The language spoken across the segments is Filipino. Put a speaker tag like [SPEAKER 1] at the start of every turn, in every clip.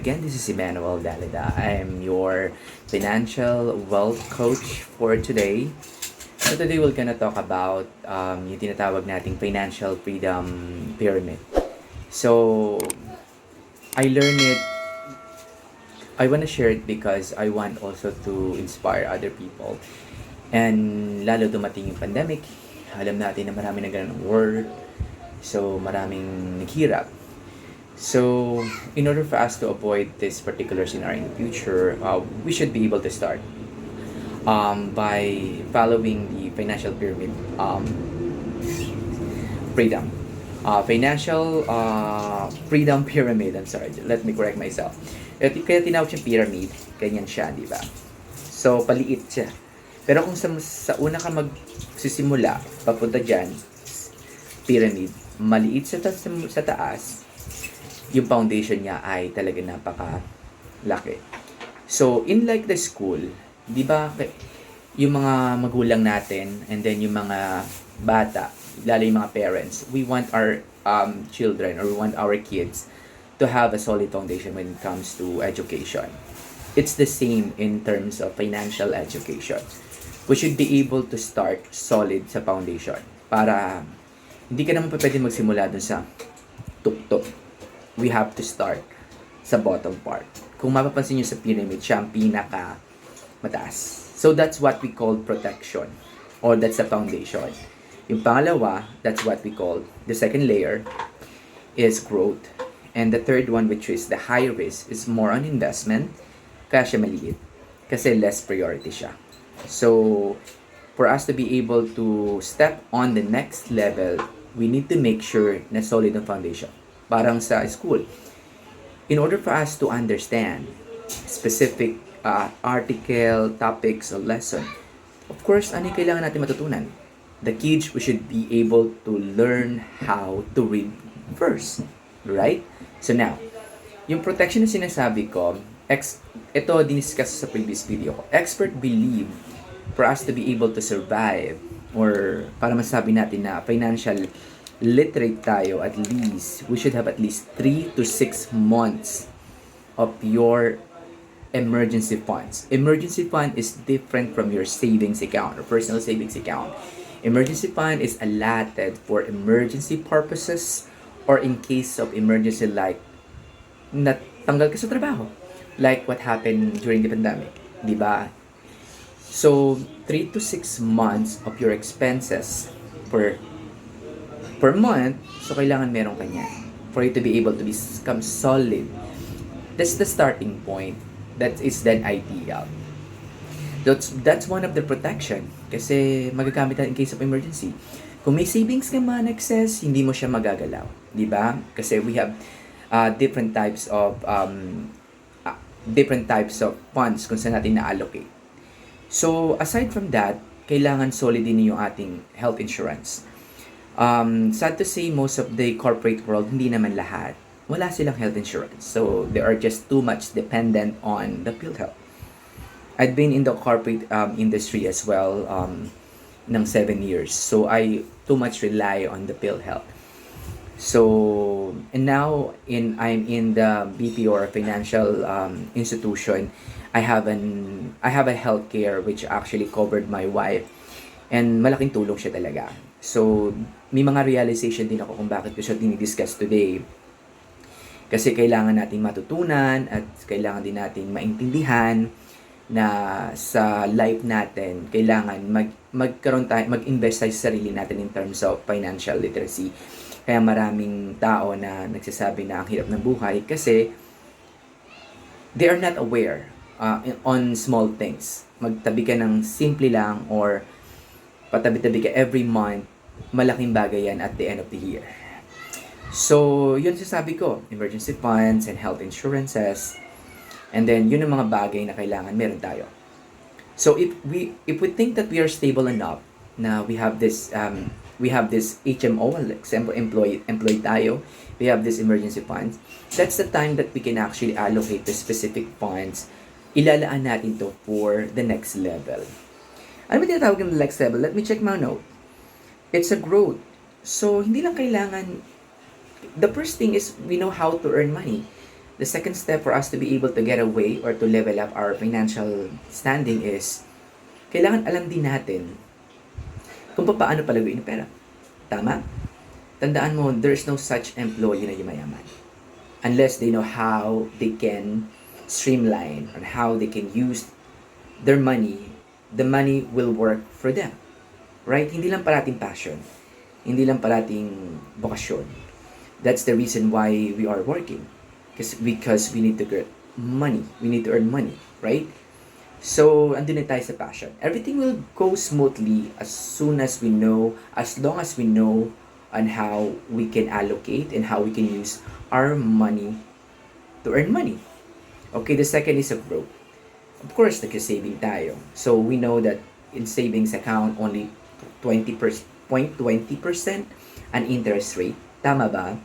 [SPEAKER 1] again. This is Emmanuel Dalida. I am your financial wealth coach for today. So today we're gonna talk about yung tinatawag nating financial freedom pyramid. So I learned it. I wanna share it because I want also to inspire other people. And lalo dumating yung pandemic, alam natin na marami na ganun work. So maraming naghirap. So, in order for us to avoid this particular scenario in the future, we should be able to start by following the financial pyramid freedom. Financial freedom pyramid, I'm sorry, let me correct myself. Kaya tinawag siyang pyramid, ganyan siya, di ba? So, paliit siya. Pero kung sa una ka magsisimula, papunta dyan, pyramid, maliit sa taas, yung foundation niya ay talaga napaka-laki. So, in like the school, di ba, yung mga magulang natin, and then yung mga bata, lalo yung mga parents, we want our children, or we want our kids to have a solid foundation when it comes to education. It's the same in terms of financial education. We should be able to start solid sa foundation para hindi ka naman pa pwede magsimula dun sa tuktok. We have to start sa bottom part. Kung mapapansin nyo sa pyramid, siya ang pinaka mataas. So that's what we call protection, or that's the foundation. Yung pangalawa, that's what we call the second layer is growth. And the third one, which is the high risk, is more on investment. Kaya siya maliit. Kasi less priority siya. So for us to be able to step on the next level, we need to make sure na solid ang foundation. Parang sa school, in order for us to understand specific article, topics, or lesson, of course, ano yung kailangan natin matutunan? The kids, we should be able to learn how to read first. Right? So now, yung protection na sinasabi ko, ito diniscuss sa previous video ko. Expert believe for us to be able to survive, or para masabi natin na financial literate tayo, at least, we should have at least 3 to 6 months of your emergency funds. Emergency fund is different from your savings account or personal savings account. Emergency fund is allotted for emergency purposes or in case of emergency, like natanggal ka sa trabaho. Like what happened during the pandemic. Diba? So, 3 to 6 months of your expenses per month, so kailangan meron ka niyan for you to be able to become solid. That's the starting point. That is then ideal. That's one of the protection kasi magagamit natin in case of emergency. Kung may savings ka man excess, hindi mo siya magagalaw, di ba? Kasi we have different types of funds kung saan natin na-allocate. So aside from that, kailangan solid din yung ating health insurance. Sad to say, most of the corporate world, hindi naman lahat, wala silang health insurance. So, they are just too much dependent on the PhilHealth. I've been in the corporate industry as well ng 7 years. So, I too much rely on the PhilHealth. So, and now, I'm in the BPO or financial institution. I have a healthcare which actually covered my wife. And malaking tulong siya talaga. So, may mga realization din ako kung bakit ko siya dinidiscuss today. Kasi kailangan nating matutunan at kailangan din nating maintindihan na sa life natin, kailangan mag-invest tayo sa sarili natin in terms of financial literacy. Kaya maraming tao na nagsasabi na ang hirap ng buhay kasi they are not aware on small things. Magtabi ka ng simple lang or patabi-tabi ka every month, malaking bagay yan at the end of the year. So, yun sasabi ko, emergency funds and health insurances, and then yun ang mga bagay na kailangan meron tayo. So, if we think that we are stable enough na we have this HMO, example, employee tayo, we have this emergency funds, that's the time that we can actually allocate the specific funds, ilalaan natin to for the next level. Ano ba tinatawag ng next level? Let me check my note. It's a growth. So, hindi lang kailangan, the first thing is we know how to earn money. The second step for us to be able to get away or to level up our financial standing is kailangan alam din natin kung paano palaguin ang pera. Tama? Tandaan mo, there's no such employee na yumayaman. Unless they know how they can streamline or how they can use their money, the money will work for them. Right? Hindi lang parating passion. Hindi lang parating bokasyon. That's the reason why we are working. Because we need to get money. We need to earn money. Right? So, andun na tayo sa passion. Everything will go smoothly as soon as we know, as long as we know on how we can allocate and how we can use our money to earn money. Okay, the second is a growth. Of course, nag-saving tayo. So, we know that in savings account, only 0.20% an interest rate. Tama ba?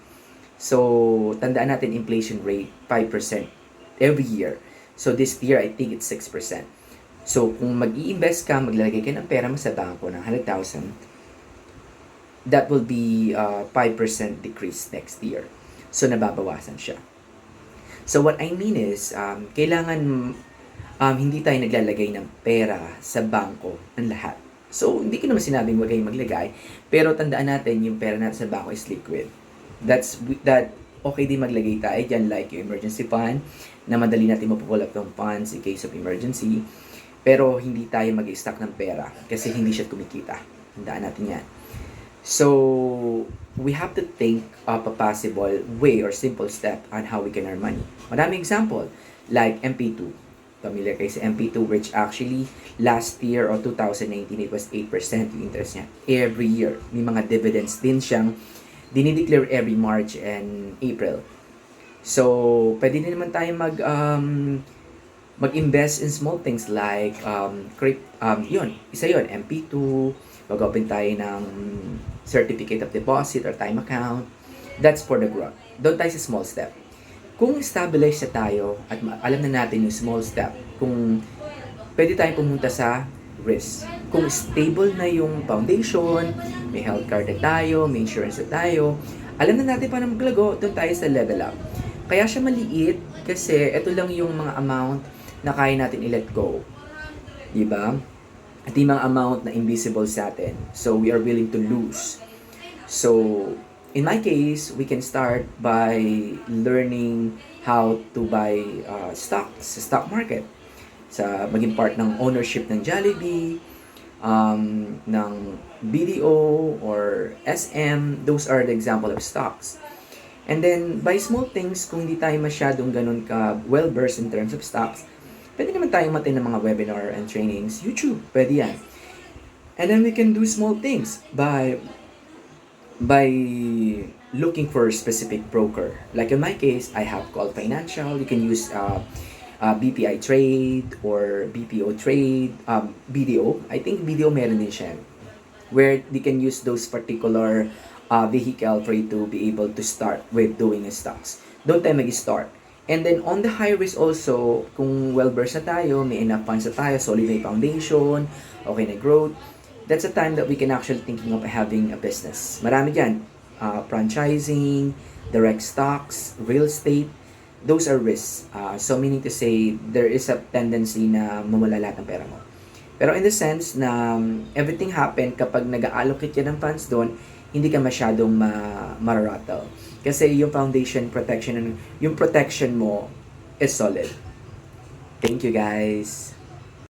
[SPEAKER 1] So, tandaan natin inflation rate, 5% every year. So, this year, I think it's 6%. So, kung mag-i-invest ka, maglalagay ka ng pera mo sa bangko ng 100,000, that will be 5% decrease next year. So, nababawasan siya. So, what I mean is, kailangan hindi tayo naglalagay ng pera sa bangko ng lahat. So, hindi ko naman sinabing wag kayong maglagay, pero tandaan natin yung pera natin sa bangko is liquid. That okay din maglagay tayo dyan, like yung emergency fund, na madali natin mapupull up ng funds in case of emergency. Pero hindi tayo mag-stack ng pera kasi hindi siya kumikita. Tandaan natin yan. So, we have to think of a possible way or simple step on how we can earn money. Maraming example, like MP2. Familiar kayo sa MP2, which actually last year or 2019, it was 8% yung interest niya every year. May mga dividends din siyang dinideclare every March and April. So, pwede din naman tayo mag-invest in small things like isa yun, MP2, mag-open tayo ng certificate of deposit or time account. That's for the growth. Doon tayo sa small step. Kung stabilize na tayo at alam na natin yung small step, kung pwede tayong pumunta sa risk. Kung stable na yung foundation, may health card na tayo, may insurance na tayo, alam na natin paano maglago, doon tayo sa level up. Kaya siya maliit kasi ito lang yung mga amount na kaya natin i-let go. Diba? At yung mga amount na invisible sa atin. So, we are willing to lose. So, in my case, we can start by learning how to buy stocks sa stock market. Sa maging part ng ownership ng Jollibee, ng BDO or SM, those are the example of stocks. And then, by small things, kung hindi tayo masyadong ganun ka well-versed in terms of stocks, pwede naman tayong matin ng mga webinar and trainings. YouTube, pwede yan. And then we can do small things by looking for a specific broker. Like in my case, I have Call Financial. You can use BPI Trade or BPO Trade, BDO. I think BDO meron din siya. Where they can use those particular vehicle for you to be able to start with doing stocks. Doon tayo mag-start. And then on the high risk also, kung well-versed na tayo, may enough funds na tayo, solid na foundation, okay na growth, that's a time that we can actually thinking of having a business. Marami dyan. Franchising, direct stocks, real estate, those are risks. So meaning to say, there is a tendency na mawala lahat ng pera mo. Pero in the sense na everything happen kapag nag-allocate ka ng funds doon, hindi ka masyadong mararattle. Kasi yung foundation protection mo is solid. Thank you guys.